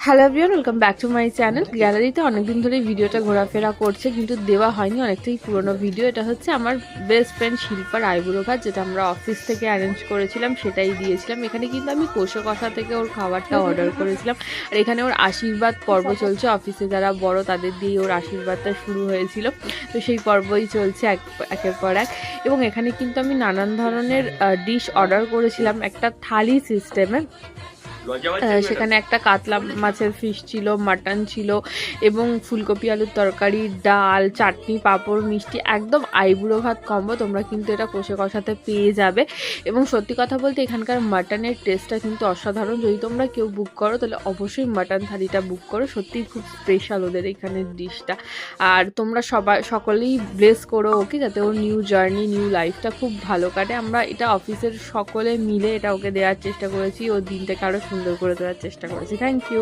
Hello everyone, welcome back to my channel. গ্যালারিতে অনেকদিন ধরে ভিডিওটা ঘোরাফেরা করছে কিন্তু দেওয়া হয়নি, অনেকটাই পুরনো ভিডিও। এটা হচ্ছে আমার বেস্ট ফ্রেন্ড শিল্পার আইবুড়ো ভাত, যেটা আমরা অফিস থেকে অ্যারেঞ্জ করেছিলাম, সেটাই দিয়েছিলাম। এখানে কিন্তু আমি কোষে কষা থেকে ওর খাবারটা অর্ডার করেছিলাম। আর এখানে ওর আশীর্বাদ পর্ব চলছে, অফিসে যারা বড় তাদের দিয়ে ওর আশীর্বাদটা শুরু হয়েছিল, তো সেই পর্বই চলছে একের পর এক। এবং এখানে কিন্তু আমি নানান ধরনের ডিশ অর্ডার করেছিলাম একটা থালি সিস্টেমে। সেখানে একটা কাতলা মাছের ফিশ ছিল, মাটন ছিল এবং ফুলকপি আলুর তরকারি, ডাল, চাটনি, পাঁপড়, মিষ্টি, একদম আইবুড়ো ভাত কম্বো। তোমরা কিন্তু এটা কোষে কষাতে পেয়ে যাবে। এবং সত্যি কথা বলতে এখানকার মাটনের টেস্টটা কিন্তু অসাধারণ। যদি তোমরা কেউ বুক করো তাহলে অবশ্যই মাটন থালিটা বুক করো, সত্যিই খুব স্পেশাল ওদের এখানের ডিশটা। আর তোমরা সকলেই ব্লেস করো ওকে, যাতে ওর নিউ জার্নি, নিউ লাইফটা খুব ভালো কাটে। আমরা এটা অফিসের সকলে মিলে এটা ওকে দেওয়ার চেষ্টা করেছি, ওর দিনটাকে আরও সুন্দর করে দেওয়ার চেষ্টা করেছি। Thank you.